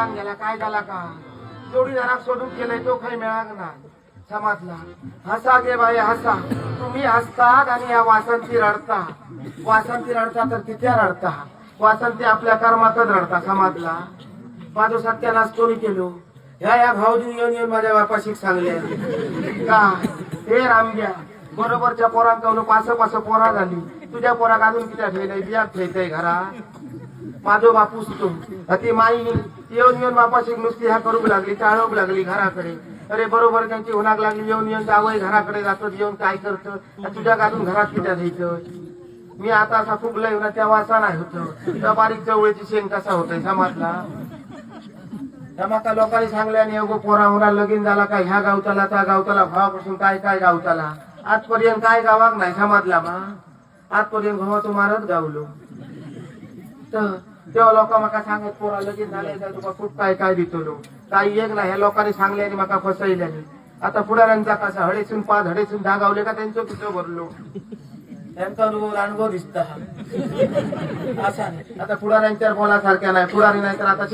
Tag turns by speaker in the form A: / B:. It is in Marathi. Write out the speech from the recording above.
A: गेला काय झाला का जोडीदाराक सोडून गेलाय तो काही मिळाला ना समाजला हसा गे बाई हसा तुम्ही हसतात आणि या वासंती रडता तर किती रडता वासंती आपल्या कर्मातच रडता समाजला माझं सत्यानाश कोणी केलो या भाऊजी येऊन माझ्या बापाशी सांगले का हे रामग्या बरोबरच्या पोरांकडून पास पोरा झाली तुझ्या पोराक अजून किती ठेवलंय बियात ठेवतय घरात माझो बापूस तू ती माई येऊन बापाशी नुसती ह्या करूक लागली टाळूक लागली घराकडे अरे बरोबर त्यांची होणार लागली येऊन जावई घराकडे जातो येऊन काय करतं तुझ्या गाजून घरात कित्या द्यायचं मी आता असा फुगलाय ना तेव्हा असा नाही होत त्या बारीक चवळीची शेंग कसा होतय समाजला त्या लोकांनी सांगल्याने पोरा होणार लगीन झाला काय ह्या गावताला त्या गावताला भावापासून काय काय गावताला आजपर्यंत काय गावाक नाही समाजला मा आजपर्यंत भावाचं मारत गावलो तर तेव्हा लोक मका सांगत पोरा लगीन झाले तुका खूप काय काय दितलो काही एक नाही ह्या लोकांनी सांगल्याने मका फसवल्याने आता पुढाऱ्यांचा कसा हडेसून पाच हडेसून दहा गावले का त्यांचं पिछो भरलो त्यांचा अनुभव दिसता असा नाही आता पुढाऱ्यांच्या बोलासारख्या नाही पुढारी नाही तर आता